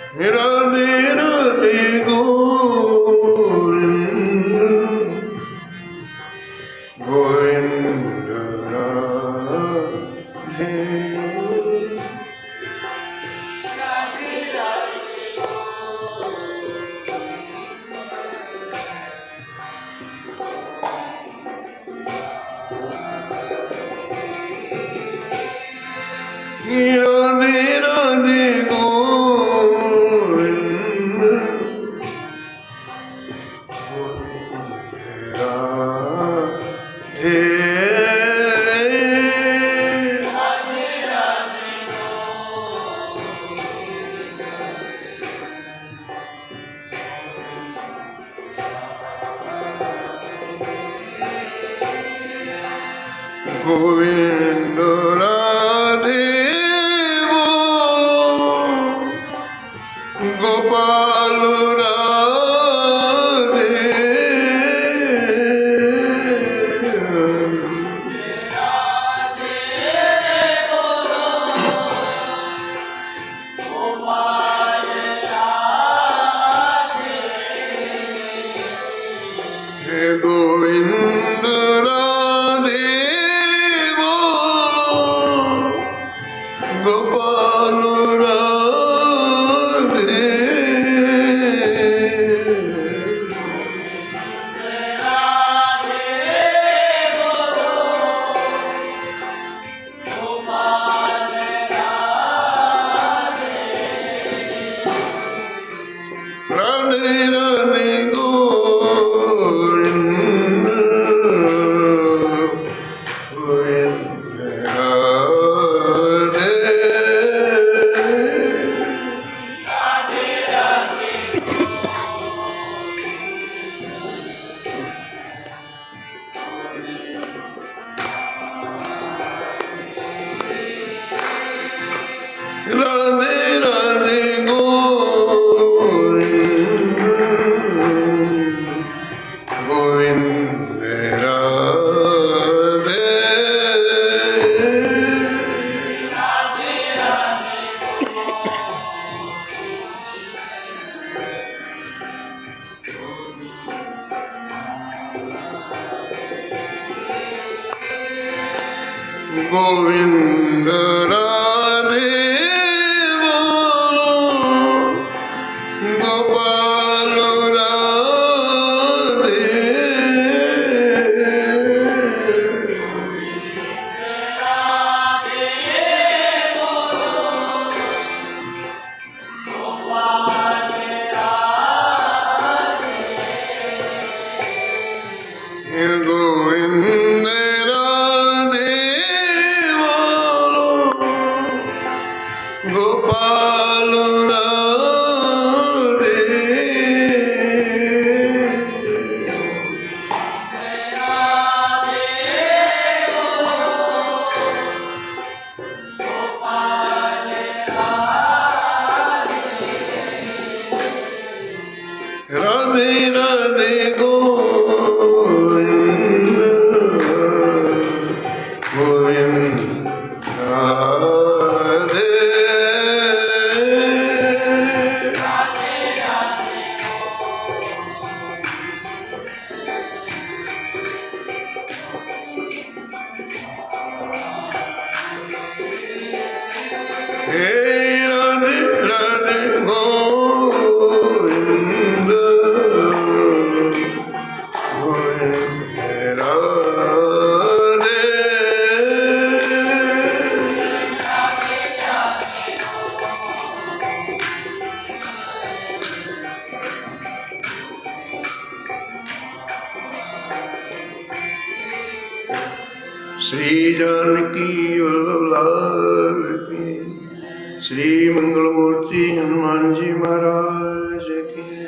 राधे राधे गोविंद गोविंद राधे राधे राधे गोविंद राधे गोविंद राधे बोलो गोपाल राधे गोविंद राधे गोपाल राधे राधे राधे गोविंद गोविंद राधे राधे राधे गोविंद गोविंद राधे गोविंद राधे बोलो गोपाल राधे गोविंद राधे बोलो गोपाल राधे राधे राधे गोविंद गोविंद राधे हे राधे राधे गोविंद गोविंद राधे श्री जानकी वल्लभ लाल की श्री मंगलमूर्ति हनुमान जी महाराज की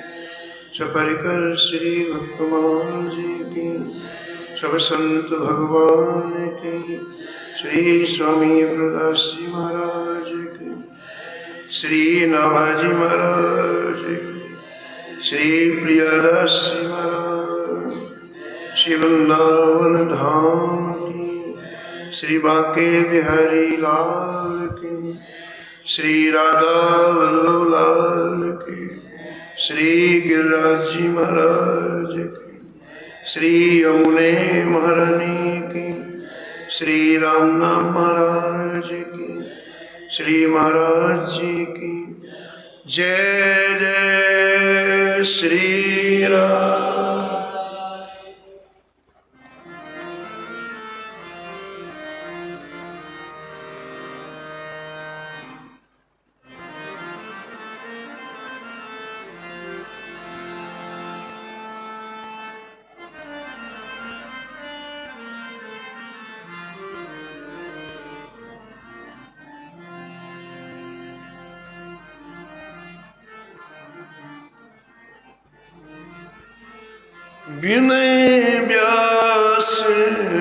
सपरिकर श्री भक्तमाल जी की सब संत भगवान की श्री स्वामी अग्रदास जी महाराज की श्री नाभाजी महाराज की श्री प्रियादास जी महाराज श्री वृंदावन धाम की श्री बांके बिहारी लाल की श्री राधा वल्लभ लाल की, श्री गिरिराज जी महाराज की, श्री यमुने महारानी की, श्री रामनाम महाराज की, श्री महाराज जी की जय जय श्री राम। विनय व्यास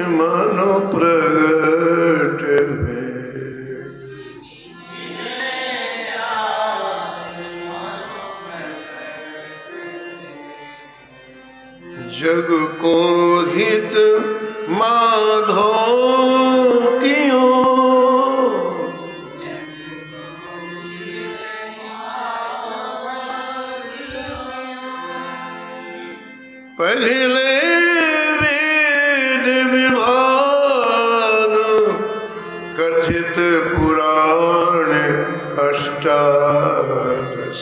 मनो प्रगट है, जग को हित माधो कियो, पहले वेद विभाग कथित पुराण अष्टादश,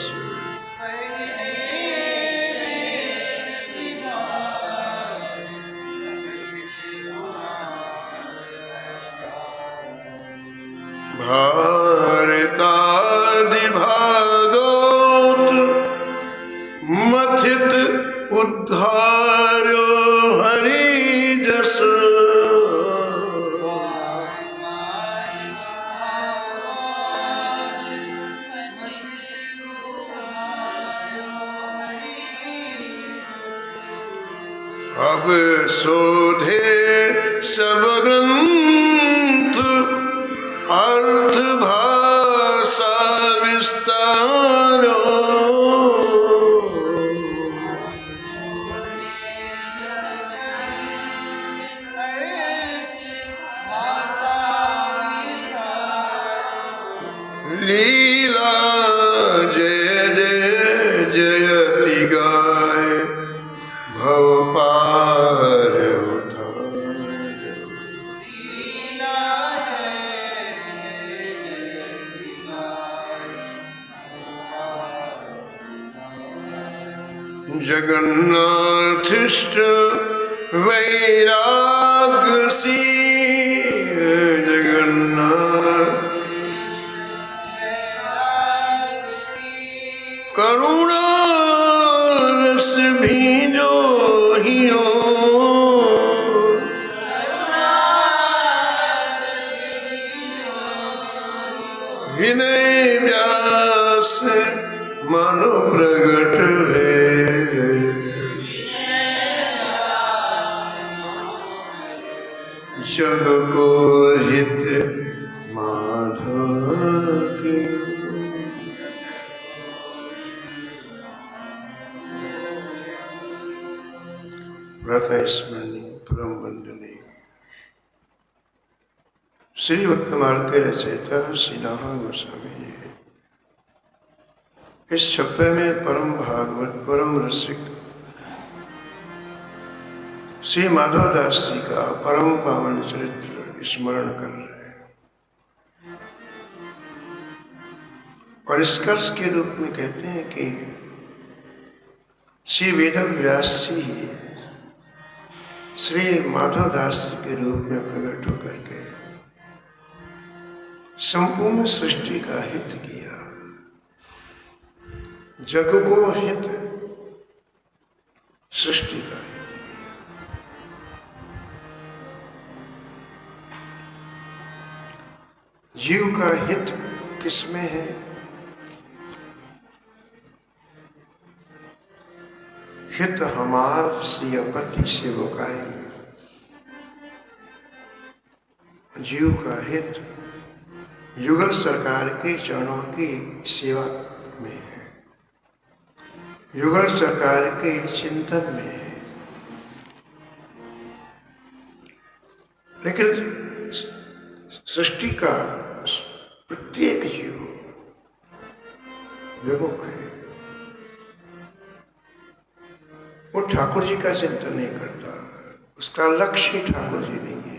भारतादि भागवत मथित उद्धारो हरि जस, अब शोधे सब ग्रंथ अर्थ भाषा विस्तारो, लीला जय जय जयति गाय भव पार उतार, जगन्नाथिष्ट वैराग्य सी, जगन्नाथ करुणा रस भी जो हियो, विनय व्यास मनो प्रगट है, जग को हित माधव की। व्रत स्मरणी परम वंदनीय श्री भक्तमाल के रचयिता श्री नाहा गोस्वामी जी इस छप्पे में परम भागवत परम रसिक श्री माधव दास जी का परम पावन चरित्र स्मरण कर रहे हैं और निष्कर्ष के रूप में कहते हैं कि श्री वेद व्यास जी श्री माधव दास जी के रूप में प्रकट होकर के संपूर्ण सृष्टि का हित किया, जग को हित, सृष्टि का हित किया। जीव का हित किसमें है? हित हमार सियापति सेवकाई, जीव का हित युगल सरकार के चरणों की सेवा में है, युगल सरकार के चिंतन में है। लेकिन सृष्टि का प्रत्येक जीव विमुख है, वो ठाकुर जी का चिंतन नहीं करता, उसका लक्ष्य ही ठाकुर जी नहीं है।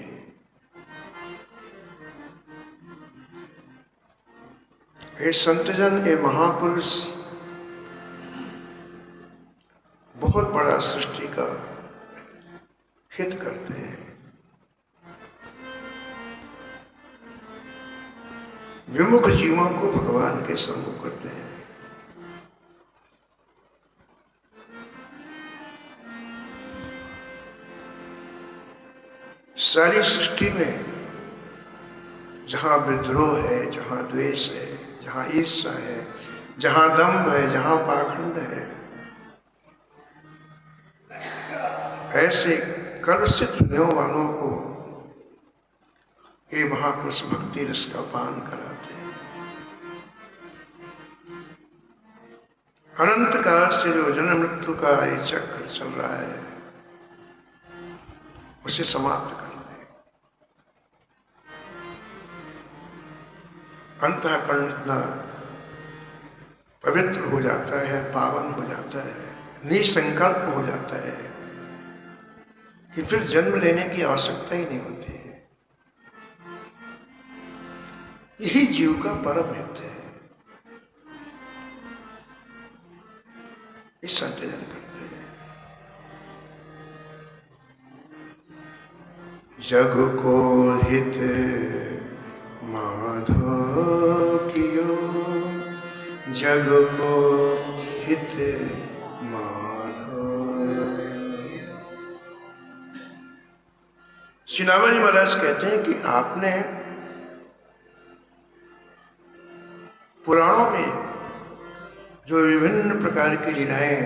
ये संतजन, ये महापुरुष बहुत बड़ा सृष्टि का हित करते हैं। विमुख जीवों को भगवान के सम्मुख करते हैं। सारी सृष्टि में जहां विद्रोह है, जहां द्वेष है, जहां ईर्ष्या है, जहां दंभ है, जहां पाखंड है, ऐसे कलुषित हृदयों वालों को ये महापुरुष भक्ति रस का पान कराते हैं। अनंत काल से जो जन्म मृत्यु का ये चक्र चल रहा है, उसे समाप्त कर दें। अंतःकरण इतना पवित्र हो जाता है, पावन हो जाता है, निसंकल्प हो जाता है कि फिर जन्म लेने की आवश्यकता ही नहीं होती है। यही जीव का परम हित है। इस संतजन करते हैं। जग को हित माधव कियो, जग को हित माधव। श्री नामा जी महाराज कहते हैं कि आपने पुराणों में जो विभिन्न प्रकार की लीलाएं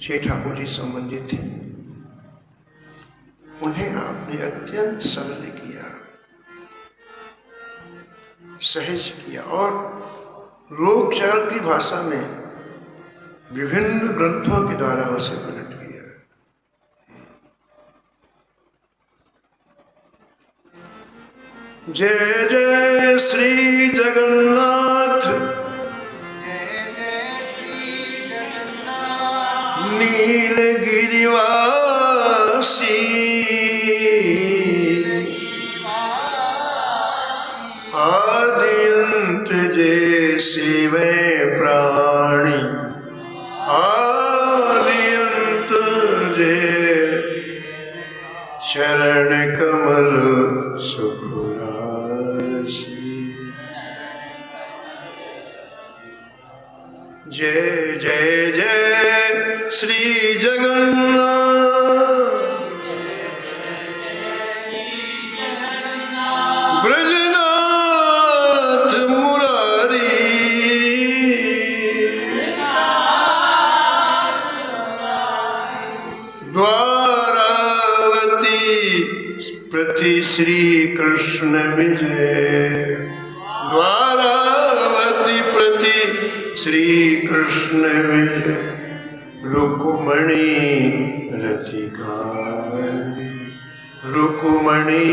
श्री ठाकुर जी संबंधित थी, उन्हें आपने अत्यंत सरल किया, सहज किया और लोकचाल की भाषा में विभिन्न ग्रंथों के द्वारा उसे प्रकट किया। जय जय श्री जगन्नाथ, जय जय श्री जगन्नाथ, नीलगिरिवासी, आद्यंत जय शिवे प्राणी, आद्यंत जय शरण कमल सुखराशि। जय जय जय श्री जगन्नाथ, ब्रजनाथ मुरारी, द्वारावती प्रति श्री कृष्ण विजय, द्वारावती प्रति श्री कृष्ण विजय, रुक्मणी रतिकारी, रुक्मणी।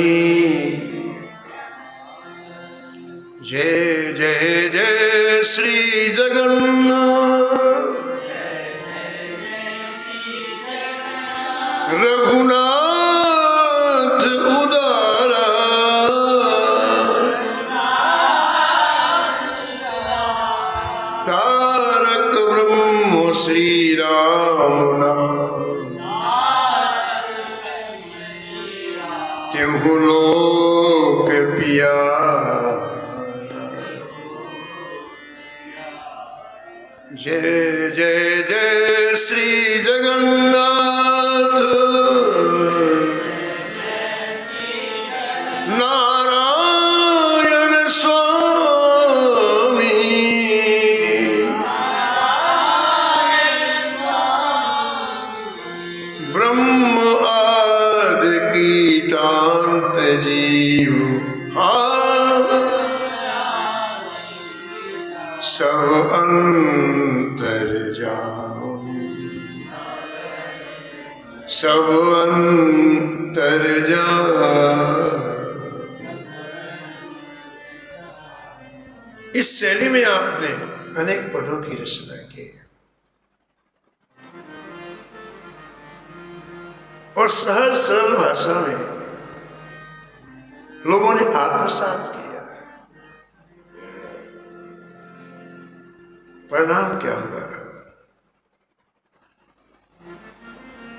जय जय जय श्री जगन्नाथ, रघुनाथ उदारा, तारक ब्रह्म श्री राम नाम, त्यों लोक प्यारा। जय जय जय श्री जगन्नाथ, नारायण स्वामी, ब्रह्म आदि कीटांत जीव, सब अंतर जामी, सब अंतर जा। इस शैली में आपने अनेक पदों की रचना की और सहज सरल भाषा में लोगों ने आत्मसात किया। परिणाम क्या हुआ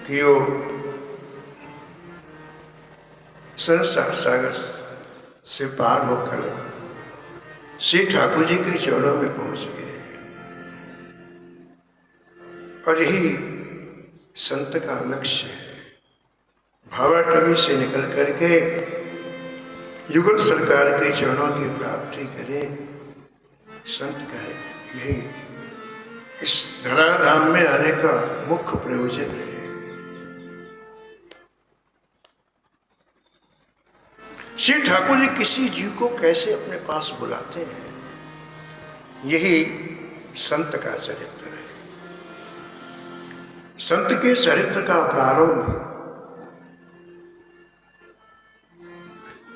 कि वो संसार सागर से पार होकर श्री ठाकुर जी के चरणों में पहुंच गए। और यही संत का लक्ष्य है, भावाटवी से निकल करके युगल सरकार के चरणों की प्राप्ति करें। संत का है यही इस धराधाम में आने का मुख्य प्रयोजन है। श्री ठाकुर जी किसी जीव को कैसे अपने पास बुलाते हैं, यही संत का चरित्र है। संत के चरित्र का प्रारंभ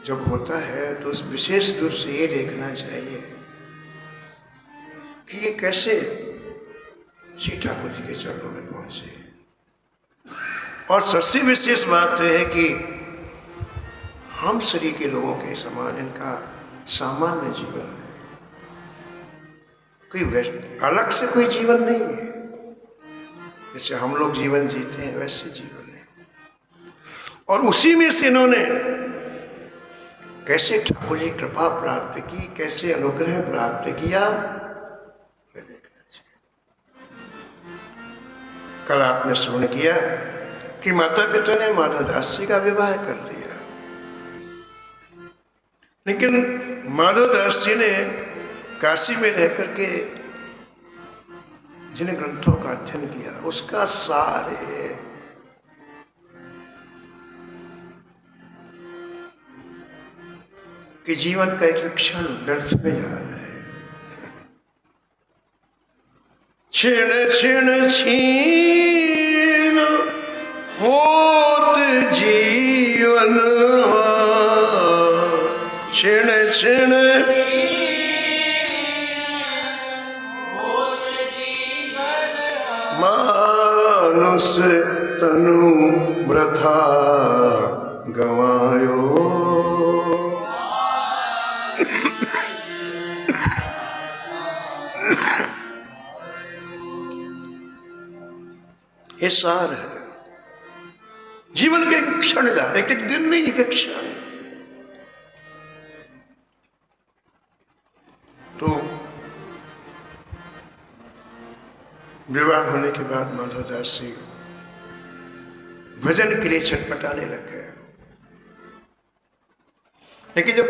जब होता है तो उस विशेष रूप से ये देखना चाहिए कि ये कैसे श्री ठाकुर जी के चरणों में पहुंचे। और सबसे विशेष बात यह है कि हम शरीर के लोगों के समान इनका सामान्य जीवन है, कोई अलग से कोई जीवन नहीं है। जैसे हम लोग जीवन जीते हैं वैसे जीवन है। और उसी में से इन्होंने कैसे ठाकुर जी कृपा प्राप्त की, कैसे अनुग्रह प्राप्त किया, मैं देखना चाहिए। कल आपने श्रवण किया कि माता पिता ने माधवदास जी का विवाह कर दिया, लेकिन माधवदास जी ने काशी में रह करके जिन ग्रंथों का अध्ययन किया उसका सार है कि जीवन का एक क्षण व्यर्थ में जा रहा है। क्षण क्षण छीन होत जीवन, क्षण क्षण मानुष तनु वृथा गवायो। ये सार है जीवन के एक क्षण जा, एक एक दिन नहीं, एक क्षण। तो विवाह होने के बाद माधवदास जी भजन के लिए छटपटाने लग गए। लेकिन जब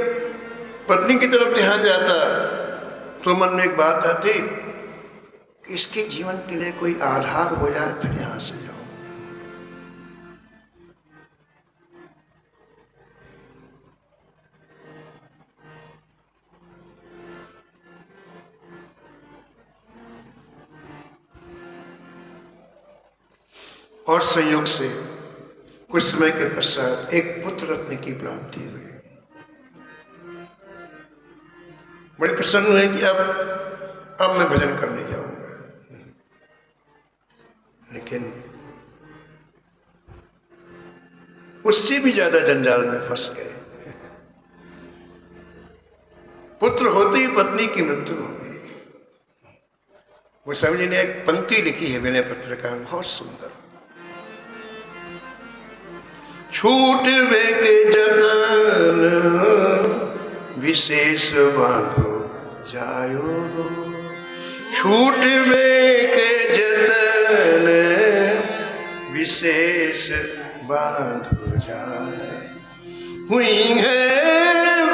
पत्नी की तरफ ध्यान जाता तो मन में एक बात आती कि इसके जीवन के लिए कोई आधार हो जाए, फिर यहां से जाओ। और संयोग से कुछ समय के पश्चात एक पुत्र रत्न की प्राप्ति हुई। बड़े प्रसन्न हुए कि अब मैं भजन करने जाऊंगा। लेकिन उससे भी ज्यादा जंजाल में फंस गए। पुत्र होते ही पत्नी की मृत्यु हो गई। गोस्वामी जी ने एक पंक्ति लिखी है विनय पत्र का, बहुत सुंदर। छूट वे के जतन विशेष बांधो जायो, छूट वे के जतन विशेष बांधो जाए। हुई है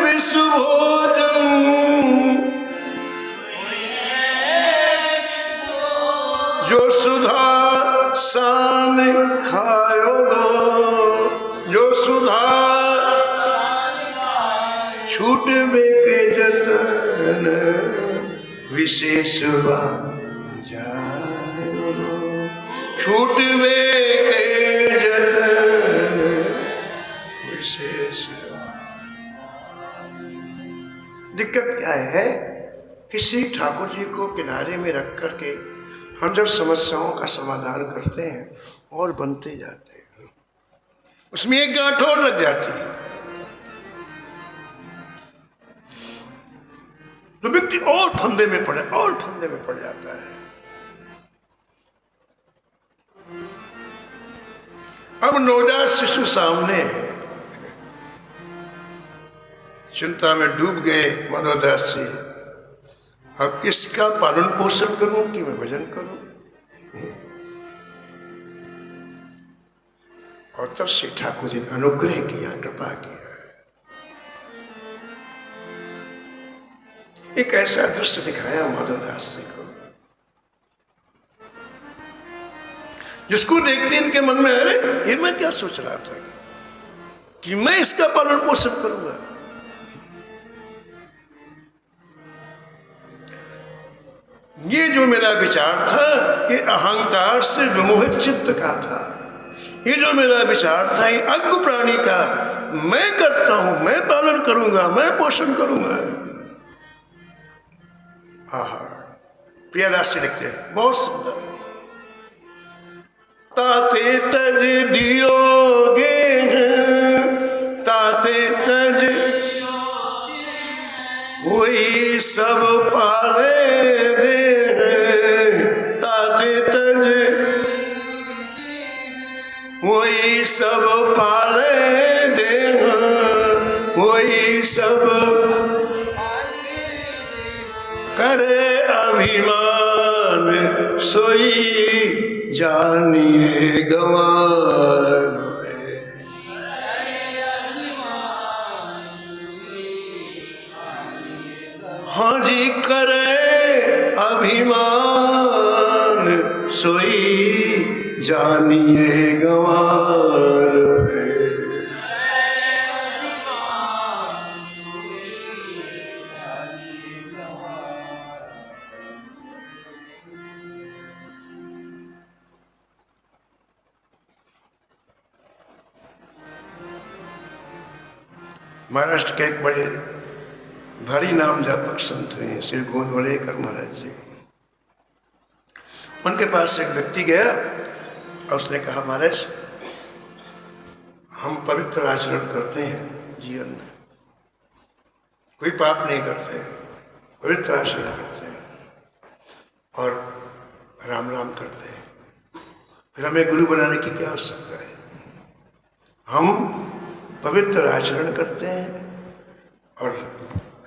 विश्व भोजन, जो सुधा सान खायोगो, जो सुधा छूट वे के जतन विशेष जायो, छूट वे के जतन विशेष। दिक्कत क्या है किसी ठाकुर जी को किनारे में रख करके हम जब समस्याओं का समाधान करते हैं और बनते जाते हैं, उसमें एक गांठ और लग जाती है तो व्यक्ति और फंदे में पड़ जाता है। अब नवजात शिशु सामने है, चिंता में डूब गए माधवदास जी। अब इसका पालन पोषण करूं कि मैं भजन करूं? और तब से ठाकुर जी ने अनुग्रह किया, कृपा किया। एक ऐसा दृश्य दिखाया माधवदास जी को जिसको देखते इनके मन में, अरे ये मैं क्या सोच रहा था कि मैं इसका पालन पोषण करूंगा। ये जो मेरा विचार था ये अहंकार से विमोहित चित्त का था। ये जो मेरा विचार था ये अज्ञ प्राणी का, मैं करता हूं, मैं पालन करूंगा, मैं पोषण करूंगा। आहा, प्रियदास जी लिखते हैं बहुत सुंदर, ताते तज दियोगे, ताते तज वही सब पाले दे, ताते तज वही सब पाले दे, वही सब करे अभिमान, सोई जानिए गवान। हाँ जी, करे अभिमान, सोई जानिए गवार है। महाराष्ट्र के एक बड़े भारी नाम जापक संत हैं श्री गोंदवलेकर महाराज जी। उनके पास एक व्यक्ति गया और उसने कहा, महाराज हम पवित्र आचरण करते हैं जीवन में, कोई पाप नहीं करते, पवित्र आचरण करते हैं और राम राम करते हैं, फिर हमें गुरु बनाने की क्या आवश्यकता है? हम पवित्र आचरण करते हैं और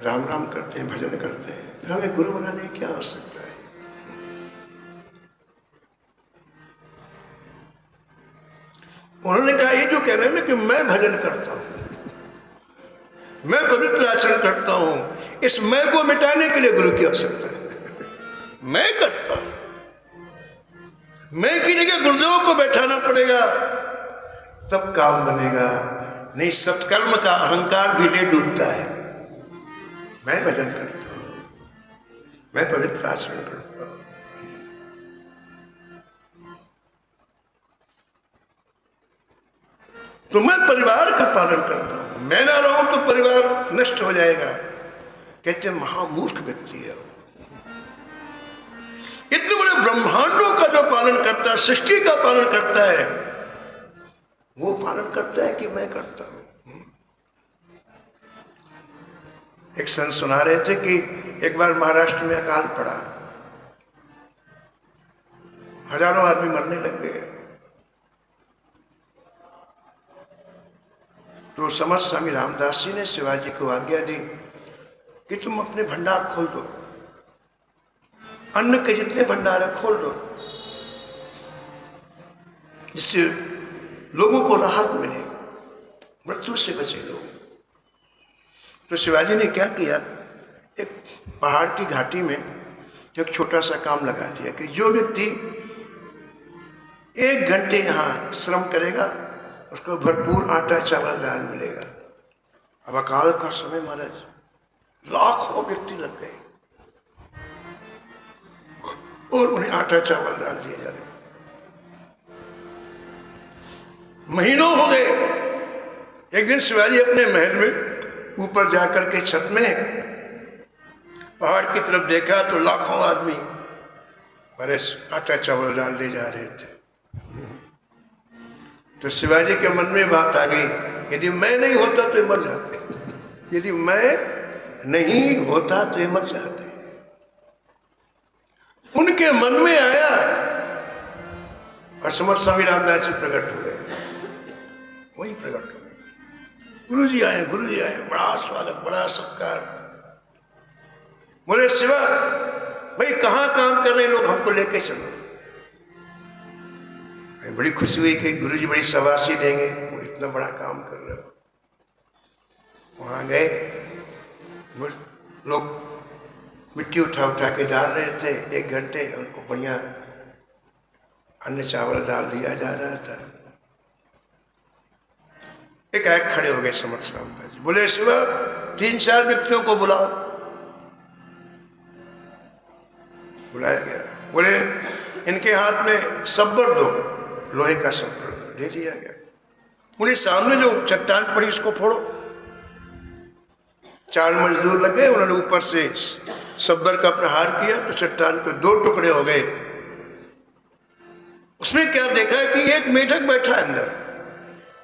राम राम करते हैं, भजन करते हैं, फिर हमें गुरु बनाने की क्या आवश्यकता है? उन्होंने कहा, ये जो कह रहे हैं ना कि मैं भजन करता हूं, मैं पवित्र आचरण करता हूं, इस मैं को मिटाने के लिए गुरु की आवश्यकता है। मैं करता हूं, मैं की जगह गुरुदेव को बैठाना पड़ेगा तब काम बनेगा, नहीं सत्कर्म का अहंकार भी ले डूबता है। मैं भजन करता हूं, मैं पवित्र आचरण करता हूं। तो मैं परिवार का पालन करता हूं, मैं ना रहूं तो परिवार नष्ट हो जाएगा। कहते महामूर्ख व्यक्ति है। इतने बड़े ब्रह्मांडों का जो पालन करता है, सृष्टि का पालन करता है, वो पालन करता है कि मैं करता हूं। एक संत सुना रहे थे कि एक बार महाराष्ट्र में अकाल पड़ा, हजारों आदमी मरने लग गए। तो समझ स्वामी रामदास जी ने शिवाजी को आज्ञा दी कि तुम अपने भंडार खोल दो, अन्न के जितने भंडार है खोल दो, जिससे लोगों को राहत मिले, मृत्यु से बचे लोग। तो शिवाजी ने क्या किया, एक पहाड़ की घाटी में एक छोटा सा काम लगा दिया कि जो व्यक्ति 1 घंटे यहाँ श्रम करेगा उसको भरपूर आटा चावल दाल मिलेगा। अब अकाल का समय महाराज, लाखों व्यक्ति लग गए और उन्हें आटा चावल दाल दिए जाने लगे। महीनों हो गए। एक दिन शिवाजी अपने महल में ऊपर जाकर के छत में पहाड़ की तरफ देखा तो लाखों आदमी बड़े आटा चावल डाल ले जा रहे थे। तो शिवाजी के मन में बात आ गई, यदि मैं नहीं होता तो ये मर जाते, यदि मैं नहीं होता तो ये मर जाते। उनके मन में आया और समर्थ स्वामी रामदास जी प्रकट हो गए, वही प्रकट हो गए। गुरुजी आए, गुरुजी आए, बड़ा स्वागत, बड़ा सत्कार। बोले शिवा भाई कहाँ काम कर रहे लोग, हमको लेके चलो। बड़ी खुशी हुई कि गुरुजी बड़ी शाबाशी देंगे, वो इतना बड़ा काम कर रहे हो। वहां गए, लोग मिट्टी उठा उठा के डाल रहे थे। 1 घंटे उनको बढ़िया अन्न चावल डाल दिया जा रहा था। एक खड़े हो गए समर्थ रामदास जी, बोले शिवा 3-4 व्यक्तियों को बुलाओ। बुलाया गया, बोले इनके हाथ में सब्बर दो, लोहे का सब्बर दे दिया गया। बोले सामने जो चट्टान पड़ी उसको फोड़ो। 4 मजदूर लगे, उन्होंने ऊपर से सब्बर का प्रहार किया तो चट्टान के 2 टुकड़े हो गए। उसमें क्या देखा कि एक मेढक बैठा है अंदर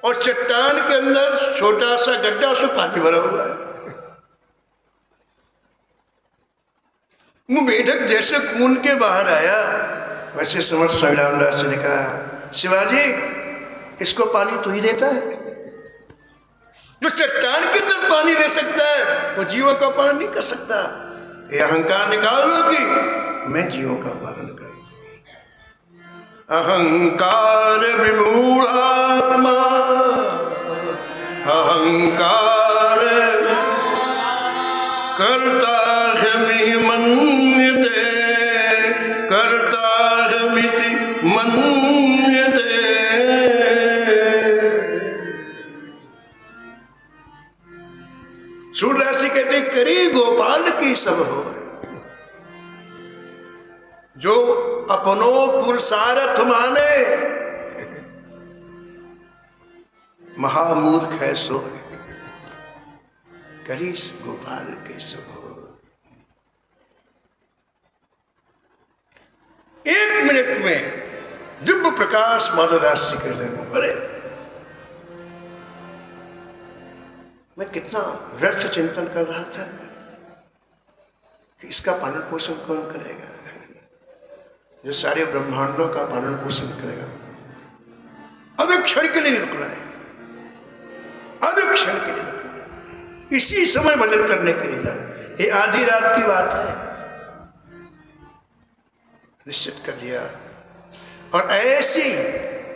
और चट्टान के अंदर छोटा सा गड्ढा, उसमें पानी भरा हुआ है। वो मेढक जैसे खून के बाहर आया, वैसे समर्थ स्वामी रामदास जी ने कहा शिवाजी इसको पानी तू ही देता है, जो चट्टान के अंदर पानी दे सकता है वो जीवों का पालन नहीं कर सकता। ये अहंकार निकाल लो कि मैं जीवों का पालन करूं। अहंकार विमूढ़ात्मा, अहंकार करता है मन्यते, करता है मिति मन्यते। सूर्य राशि कहते करी गोपाल की सब हो, जो अपनो पुरुषार्थ माने महामूर्ख है सो, करी गोपाल के सब हो। 1 मिनट में दिव्य प्रकाश माधवदास जी कहते हैं, अरे मैं कितना व्यर्थ चिंतन कर रहा था कि इसका पालन पोषण कौन करेगा, जो सारे ब्रह्मांडों का पालन पोषण करेगा। अब एक क्षण के लिए रुकना है, अब एक क्षण के लिए रुकना है, इसी समय भजन करने के लिए जाना। ये आधी रात की बात है, निश्चित कर लिया। और ऐसी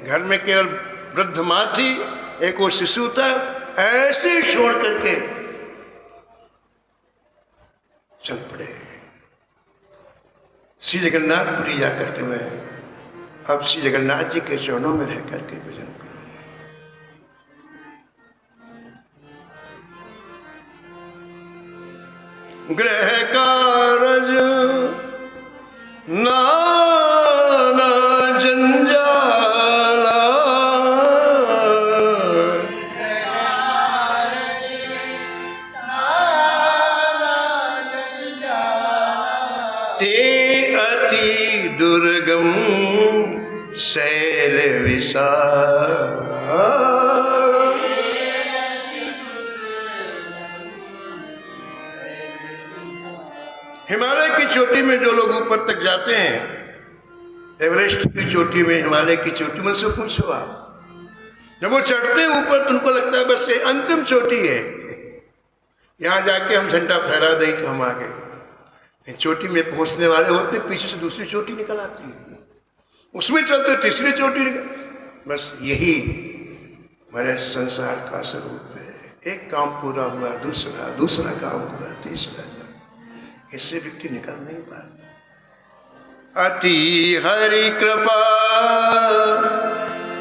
घर में केवल वृद्ध माँ थी, एक वो शिशु था, ऐसे छोड़ करके चल पड़े श्री जगन्नाथपुरी जाकर के। मैं अब श्री जगन्नाथ जी के चरणों में रह करके भजन करूंगा। ग्रह कारज नाना जंजाला, ते अति दुर्गम शैल विशाला। हिमालय की चोटी में जो लोग ऊपर तक जाते हैं, एवरेस्ट की चोटी में, हिमालय की चोटी में, से पूछो आप, जब वो चढ़ते हैं ऊपर तो उनको लगता है बस ये अंतिम चोटी है, यहाँ जाके हम झंडा फहरा दें कि हम आ गए। चोटी में पहुंचने वाले होते पीछे से दूसरी चोटी निकल आती है, उसमें चलते तीसरी चोटी निकल। बस यही हमारे संसार का स्वरूप है। एक काम पूरा हुआ, दूसरा काम पूरा, तीसरा जाए, इससे व्यक्ति निकल नहीं पाता। अति हरि कृपा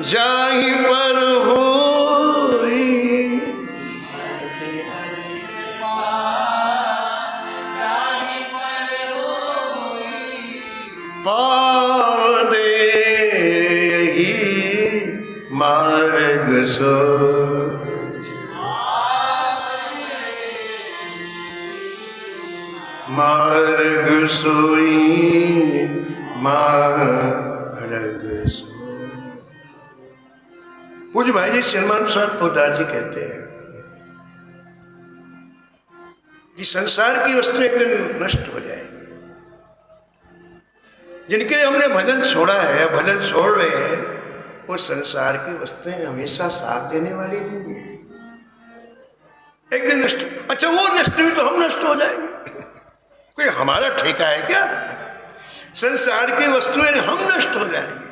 जाहि पर होई, पाव दे यही मार्ग सो। मार्ग सोई मारग सो। पूज्य भाई जी श्रीमान प्रसाद पोदार जी कहते हैं कि संसार की वस्तु एक दिन नष्ट हो जाएगी। जिनके हमने भजन छोड़ा है, भजन छोड़ रहे हैं, वो संसार की वस्तुएं हमेशा साथ देने वाली नहीं है, एक दिन नष्ट। अच्छा वो नष्ट हुई तो हम नष्ट हो जाएंगे, कोई हमारा ठेका है क्या? संसार की वस्तुएं हम नष्ट हो जाएंगे।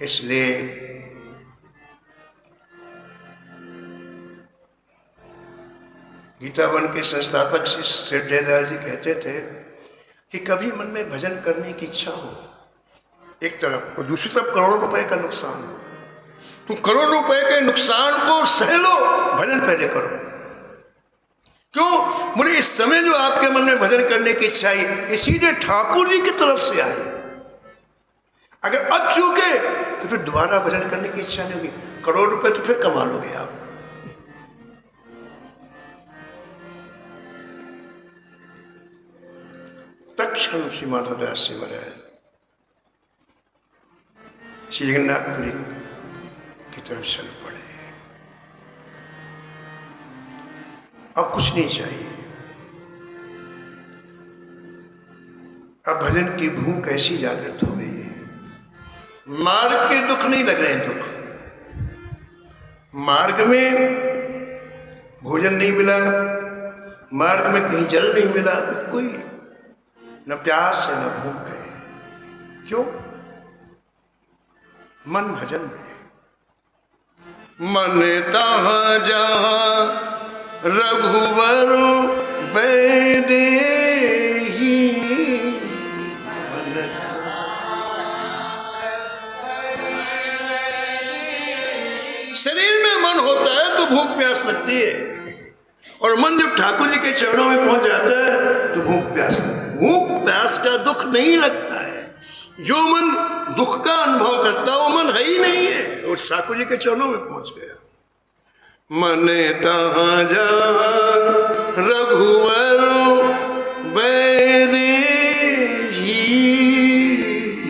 इसलिए गीता वन के संस्थापक श्री सिद्धेदार जी कहते थे कि कभी मन में भजन करने की इच्छा हो एक तरफ, और दूसरी तरफ करोड़ों रुपए का नुकसान हो, तो करोड़ रुपए के नुकसान को सह लो, भजन पहले करो। क्यों? बोले इस समय जो आपके मन में भजन करने की इच्छा आई, ये सीधे ठाकुर जी की तरफ से आई। अगर अब चूके तो फिर दोबारा भजन करने की इच्छा नहीं होगी, करोड़ रुपए तो फिर कमा लोगे आप। तत्क्षण श्री माधवदास जी महाराज श्री जगन्नाथपुरी की तरफ चल पड़े। अब कुछ नहीं चाहिए, अब भजन की भूख ऐसी जागृत हो गई है। मार्ग के दुख नहीं लग रहे हैं, दुख मार्ग में भोजन नहीं मिला, मार्ग में कहीं जल नहीं मिला, कोई न प्यास है न भूख है। क्यों? मन भजन में। मन तहाँ जहाँ रघुवर बैदेही, शरीर में मन होता है तो भूख प्यास लगती है, और मन जब ठाकुर जी के चरणों में पहुंच जाता है तो भूख प्यास का दुख नहीं लगता है। जो मन दुख का अनुभव करता है वो मन है ही नहीं है, और ठाकुर जी के चरणों में पहुंच गया। मन तहाँ जहाँ रघुवर बैदेही,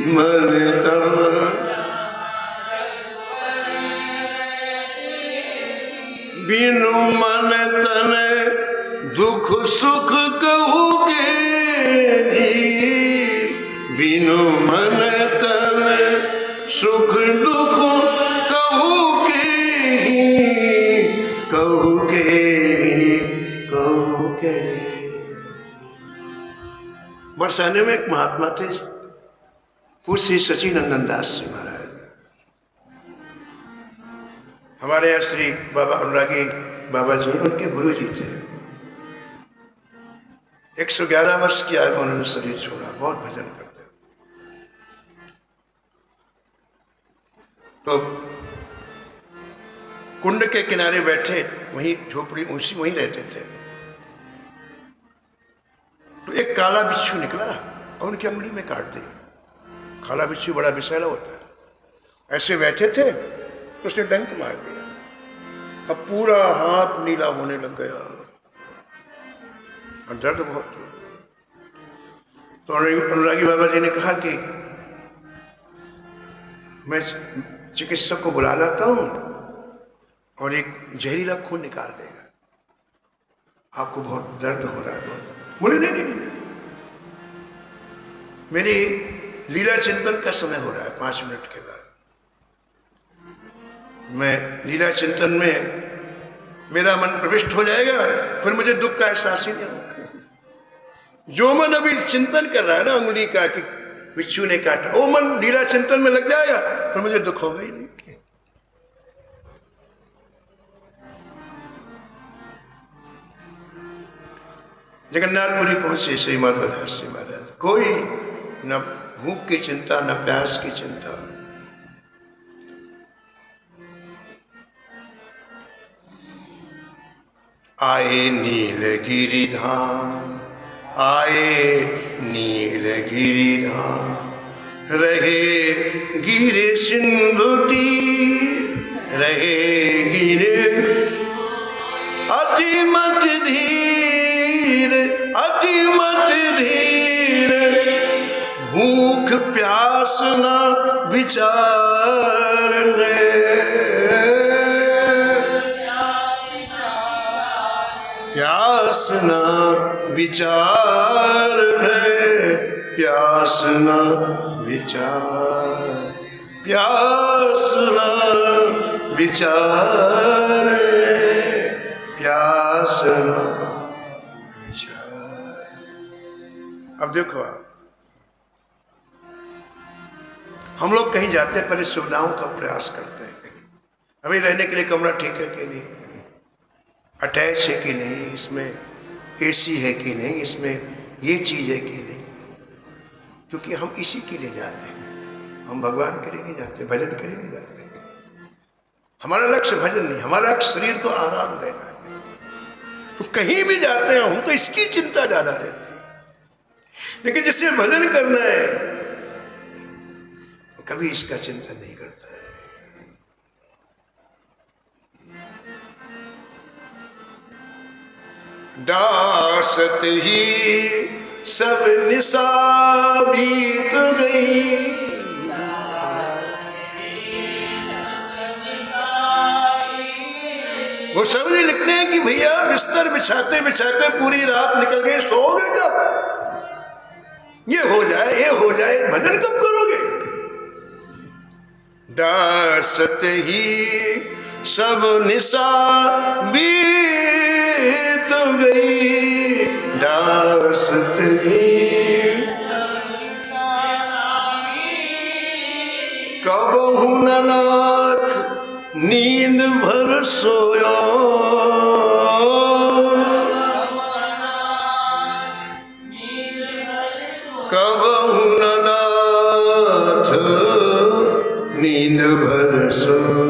मन तहाँ बिनु मन तन दुख सुख कहुगे, बिनु मन तन सुख दुख कहुगे, कहुगे कहुगे। बरसाने में एक महात्मा थे, पूज्य श्री सचिनंदन दास जी महाराज। हमारे यहाँ श्री बाबा अनुरागी बाबा जी उनके गुरु जी थे। 111 वर्ष की आयु में उन्होंने शरीर छोड़ा, बहुत भजन करते। तो कुंड के किनारे बैठे, वहीं झोपड़ी ऊंची, वहीं रहते थे। तो एक काला बिच्छू निकला और उनकी अंगुली में काट दिया। काला बिच्छू बड़ा विषैला होता है। ऐसे बैठे थे तो उसने डंक मार दिया, अब पूरा हाथ नीला होने लग गया और दर्द बहुत हुआ। तो अनुरागी बाबा जी ने कहा कि मैं चिकित्सक को बुला लाता हूं और एक जहरीला खून निकाल देगा, आपको बहुत दर्द हो रहा है बहुत। बोले नहीं, मेरी लीला चिंतन का समय हो रहा है, 5 मिनट के बाद मैं लीला चिंतन में मेरा मन प्रविष्ट हो जाएगा, फिर मुझे दुख का एहसास ही नहीं होगा। जो मन अभी चिंतन कर रहा है ना अंगुली का कि बिच्छू ने काटा, वो मन लीला चिंतन में लग जाएगा, फिर मुझे दुख होगा ही नहीं। जगन्नाथपुरी पहुंचे श्री माधवदास जी महाराज। कोई न भूख की चिंता न प्यास की चिंता। आए नीलगिरी धाम, आए नीलगिरी धाम, रहे गिरे सिंधु तीर, रहे गिरे अति मत धीर, अति मत धीर, भूख प्यास न विचारने, प्यास न विचार है, प्यास न विचार, प्यास न विचार है, प्यास न विचार। अब देखो आप, हम लोग कहीं जाते हैं पहले सुविधाओं का प्रयास करते हैं, हमें रहने के लिए कमरा ठीक है कि नहीं, अटैच है कि नहीं, इसमें एसी है कि नहीं, इसमें ये चीज़ है कि नहीं, क्योंकि हम इसी के लिए जाते हैं, हम भगवान के लिए नहीं जाते, भजन के लिए नहीं जाते। हमारा लक्ष्य भजन नहीं, हमारा लक्ष्य शरीर को आराम देना है। तो कहीं भी जाते हैं हम तो इसकी चिंता ज़्यादा रहती है, लेकिन जिसे भजन करना है तो कभी इसका चिंतन नहीं करता है। दासत ही सब निशा बीत गई, वो सब ये लिखते हैं कि भैया बिस्तर बिछाते बिछाते पूरी रात निकल गई, सोओगे कब, ये हो जाए, भजन कब करोगे। दासत ही सब निशा बीत गई, दासत ही कबहु न नाथ नींद भर सोया, कबहु न नाथ नींद भर सोया।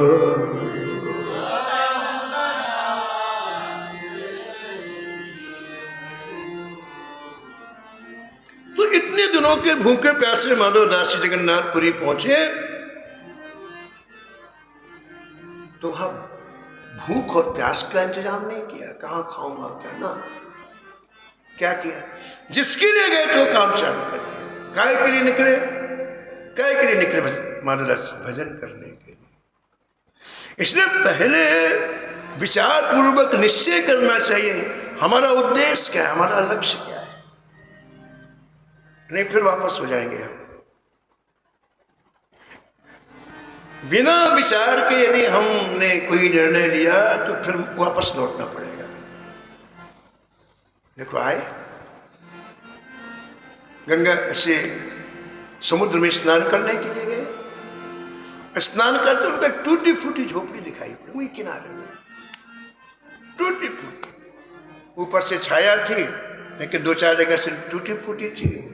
तो इतने दिनों के भूखे प्यासे माधवदास जी जगन्नाथपुरी पहुंचे तो वहां भूख और प्यास का इंतजाम नहीं किया, कहाँ खाऊंगा क्या ना, क्या किया, जिसके लिए गए तो काम चालू कर दिया। काय के लिए निकले, काय के लिए निकले, माधवदास भजन करने के लिए। इसलिए पहले विचार पूर्वक निश्चय करना चाहिए हमारा उद्देश्य क्या है, हमारा लक्ष्य क्या है, नहीं फिर वापस हो जाएंगे हम। बिना विचार के यदि हमने कोई निर्णय लिया तो फिर वापस लौटना पड़ेगा। देखो आए गंगा से समुद्र में स्नान करने के लिए गए, स्नान करते उनको एक टूटी फूटी झोपड़ी दिखाई पड़ी, वही किनारे में टूटी फूटी, ऊपर से छाया थी लेकिन दो चार जगह से टूटी फूटी थी।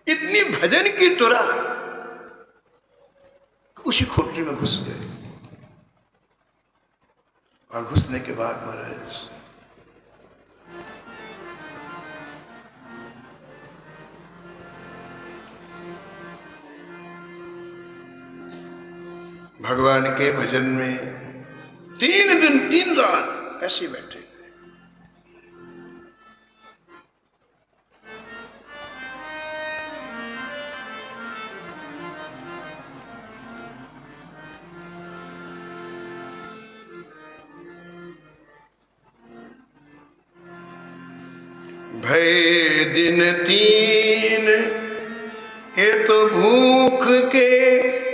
इतनी भजन की तुरा, उसी खोपड़ी में घुस गए और घुसने के बाद महाराज भगवान के भजन में 3 दिन 3 रात ऐसे बैठे। भय दिन 3 ये तो भूख के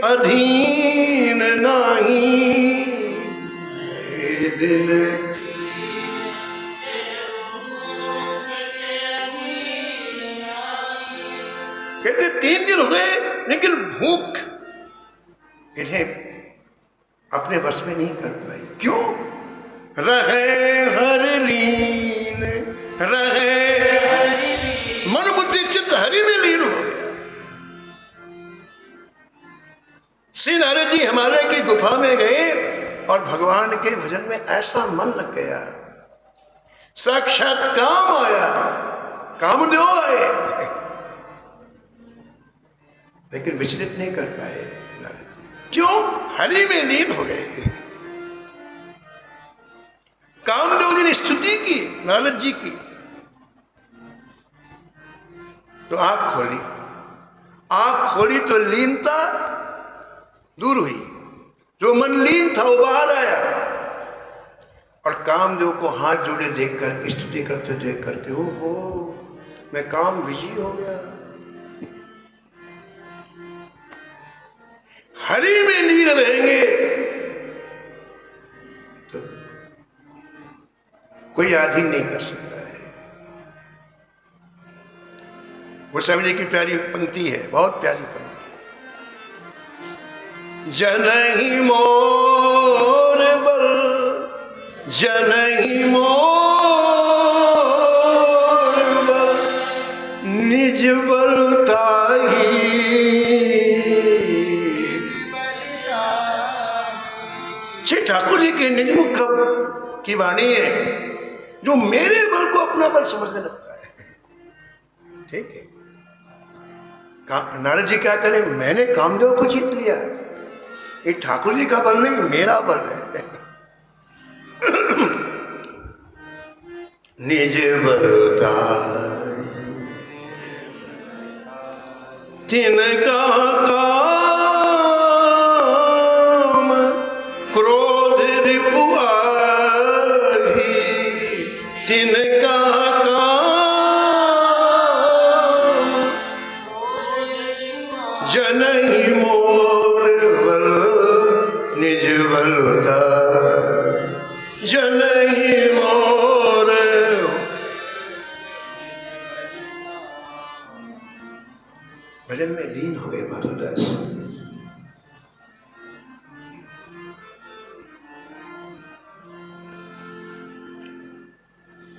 अधीन नहीं, दिन कहते 3 दिन हो गए लेकिन भूख इन्हें अपने बस में नहीं कर पाई। क्यों? रहे हर लीन, रहे मन बुद्धि चित्त हरि में लीन हो गया। श्री नारद जी हिमालय की गुफा में गए और भगवान के भजन में ऐसा मन लग गया, साक्षात काम आया, कामदेव आए, लेकिन विचलित नहीं कर पाए नारद जी। क्यों? हरि में लीन हो गए। कामदेव जी ने स्तुति की नारद जी की, तो आंख खोली, आंख खोली तो लीनता दूर हुई, जो मन लीन था वो बाहर आया। और कामदेव को हाथ जोड़े देख कर, स्तुति करते देख करके, ओहो मैं काम बिजी हो गया, हरि में लीन रहेंगे तो कोई अधीन नहीं कर सकता है। गोस्वामी जी की प्यारी पंक्ति है, बहुत प्यारी पंक्ति है। जनहि मोर बल, जनहि मोर बल, निज बल ताही। श्री ठाकुर जी के निज मुख की वाणी है, जो मेरे बल को अपना बल समझने लगता है। ठीक है, नारद जी क्या करें, मैंने कामदेव को जीत लिया, ये ठाकुर जी का बल नहीं मेरा बल है। निज बलताई तिनका काम, क्रोध रिपु आही, तिनका काम, जनहि मोर बल, निज बलताई, जनहि मोर। भजन में लीन हो गए माधवदास।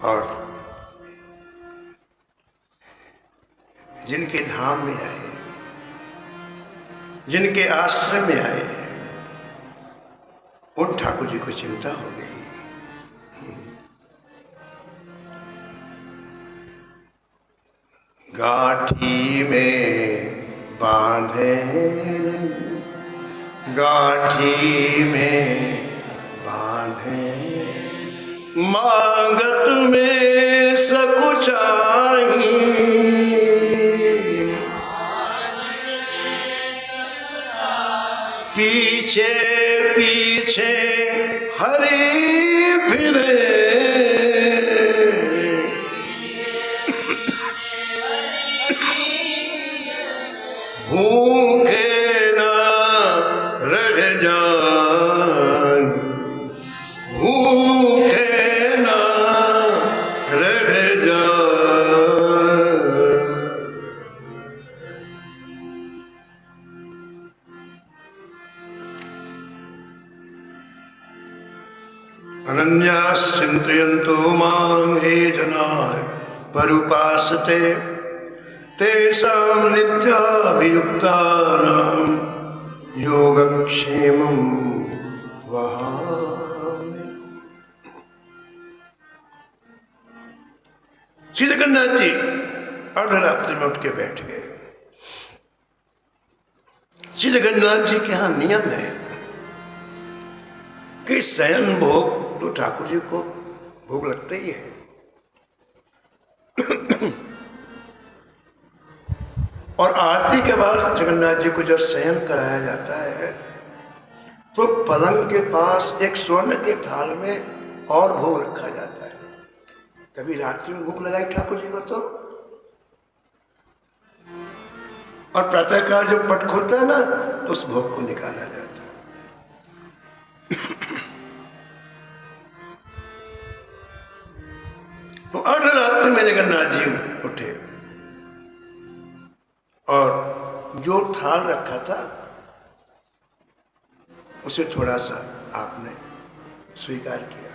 और जिनके धाम में आए, जिनके आश्रम में आए, उन ठाकुर जी को चिंता हो गई। गाठी में बांधे, गाठी में बांधे, मांगत में सकुचाई, पीछे पीछे हरि फिरे, भूखे ना रह जान, भूखे ना रह जान। अनन्यास चिन्तयन्तो मां हे जनाः परुपासते, तेषां नित्याभियुक्तानां योगक्षेमं वहामि। श्री जगन्नाथ जी अर्धरात्रि में उठ के बैठ गए। श्री जगन्नाथ जी के यहाँ नियम है कि शयन भोग तो ठाकुर जी को भोग लगते ही है। और आरती के बाद जगन्नाथ जी को जब शयन कराया जाता है तो पलंग के पास एक स्वर्ण के थाल में और भोग रखा जाता है। कभी रात्रि में भूख लगाई ठाकुर जी को तो, और प्रातःकाल जब पट खुलता है ना तो उस भोग को निकाला जाता है। तो अर्धरात्रि में जगन्नाथ जी उठे और जो थाल रखा था उसे थोड़ा सा आपने स्वीकार किया,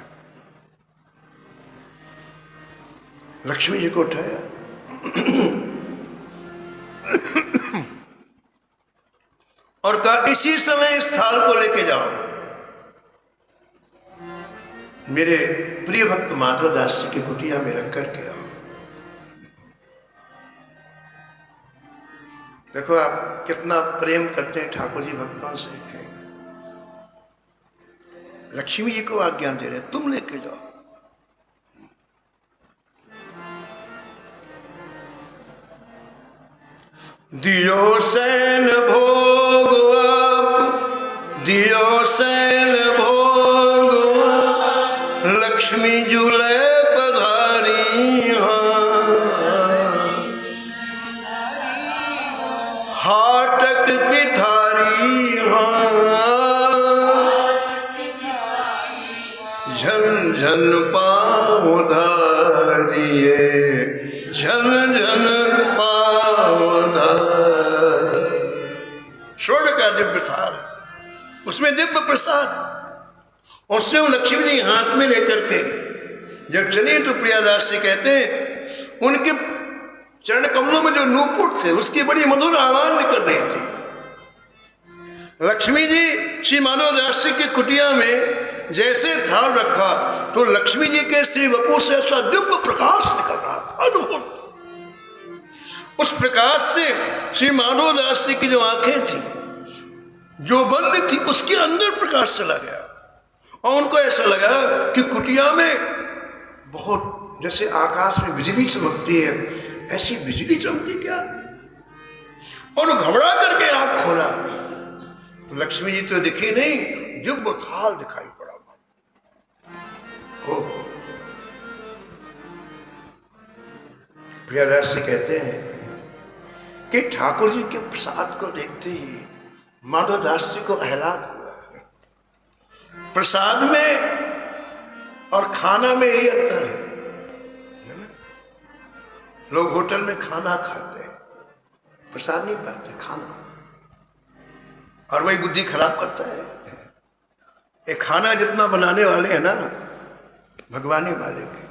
लक्ष्मी जी को उठाया और कहा इसी समय इस थाल को लेके जाओ, मेरे प्रिय भक्त माधवदास जी की कुटिया में रख करके आओ। देखो आप कितना प्रेम करते हैं ठाकुर जी भक्तों से। लक्ष्मी जी को आज्ञा दे रहे तुम लेके जाओ। दियो सैन भोग आप, दियो सैन भोग आप, लक्ष्मी झूले पधारी हाटक की थारी झन झन पाँव धारिये, झन झन पाँव धार। स्वर्ण का दिव्य थाल, उसमें दिव्य प्रसाद, और स्वयं लक्ष्मी जी हाथ में लेकर के जब चले तो प्रियादास से कहते हैं उनके चरण कमलों में जो नूपुर थे उसकी बड़ी मधुर आवाज निकल रही थी। लक्ष्मी जी श्री माधवदास जी की कुटिया में जैसे थाल रखा तो लक्ष्मी जी के श्री वपु से ऐसा दिव्य प्रकाश निकल रहा था, अद्भुत। उस प्रकाश से श्री माधवदास जी की जो आंखें थी, जो बंद थी, उसके अंदर प्रकाश चला गया और उनको ऐसा लगा कि कुटिया में बहुत जैसे आकाश में बिजली चमकती है, ऐसी बिजली चमकी क्या। और घबरा करके आंख खोला तो लक्ष्मी जी तो दिखी नहीं, दिव्य थाल दिखाई पड़ा। प्रियादास जी कहते हैं कि ठाकुर जी के प्रसाद को देखते ही माधवदास जी को आह्लाद हुआ। प्रसाद में और खाना में यही अंतर है ना। लोग होटल में खाना खाते हैं, प्रसाद नहीं पाते, खाना, और वही बुद्धि खराब करता है। ये खाना जितना बनाने वाले हैं ना भगवानी वाले के।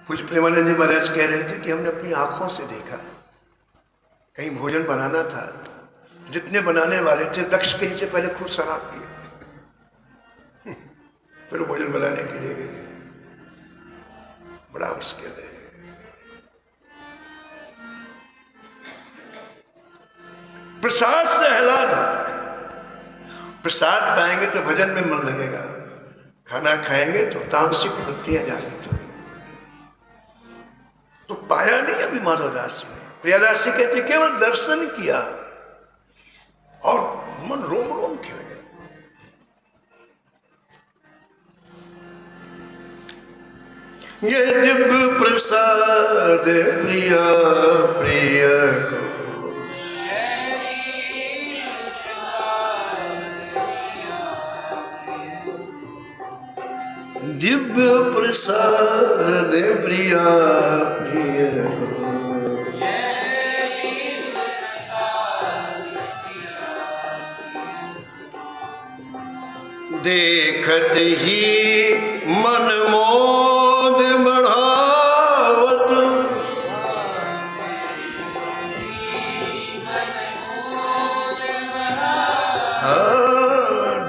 कुछ प्रेमानंद जी महाराज कह रहे थे कि हमने अपनी आंखों से देखा, कहीं भोजन बनाना था, जितने बनाने वाले थे वृक्ष के नीचे पहले खुद शराब पिए, फिर भोजन बनाने के लिए गए। बड़ा मुश्किल है। प्रसाद से आह्लाद होता है। प्रसाद पाएंगे तो भजन में मन लगेगा, खाना खाएंगे तो तामसिक वृत्तियां जागृत होंगी। तो पाया नहीं अभी माधवदास जी ने। प्रियादास जी कहते केवल दर्शन किया और मन रोम रोम खिल गया। ये दिव्य प्रसाद प्रिया प्रिय को, दिव्य प्रसाद प्रिया प्रिय को, देखत ही मन मोद बढ़ावत,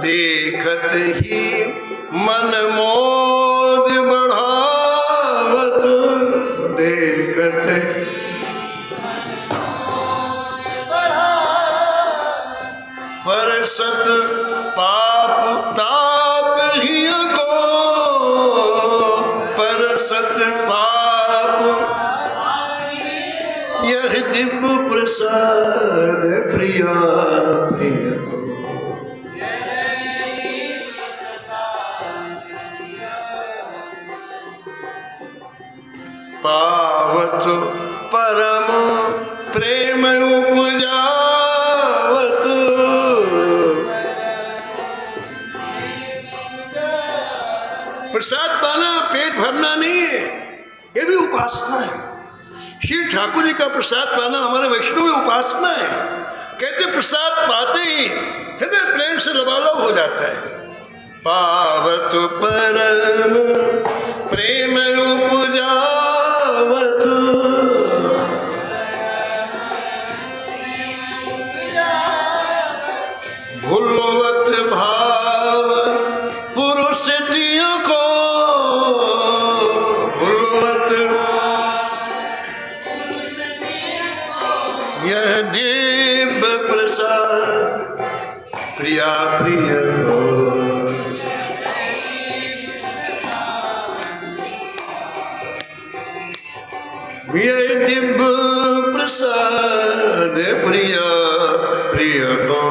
देखत ही मन मोद बढ़ावत, देखत परसत पाप ताप ही को, परसत पाप यह दिव्य प्रसाद प्रिया प्रिय को, पावत परम प्रेम उपजावत, प्रसाद पाना पेट भरना नहीं है, ये भी उपासना है। श्री ठाकुर जी का प्रसाद पाना हमारे वैष्णव में उपासना है। कहते प्रसाद पाते ही हृदय प्रेम से लबालब हो जाता है। पावत परम प्रेम उपजावत, भूलवत भाव पुरुष दियो को, भूलवत यह दिव्य प्रसाद प्रिया प्रिय हो। यह दिव्य प्रसाद प्रिय प्रिय को।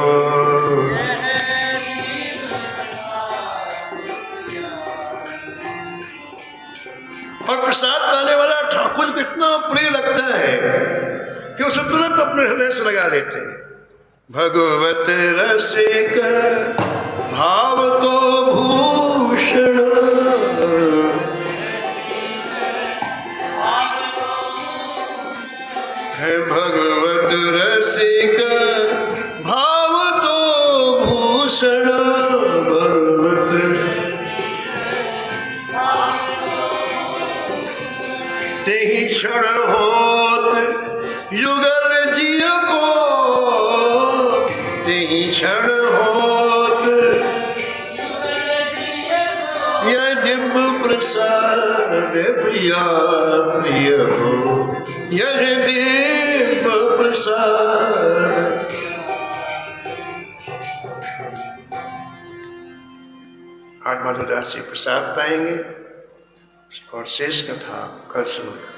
और प्रसाद पाने वाला ठाकुर को इतना प्रिय लगता है कि उसे तुरंत अपने हृदय से लगा लेते हैं। भगवत रसिक भाव तो भूषण, है भगवत रसिक भाव तो भूषण। भगवत तेहि क्षण होत युगल जिय को, तेहि क्षण होत यह दिव्य प्रसाद प्रिया प्रिय हो। यह दिव्य प्रसाद। आज मधुदास जी प्रसाद पाएंगे और शेष कथा कल शुरू करें।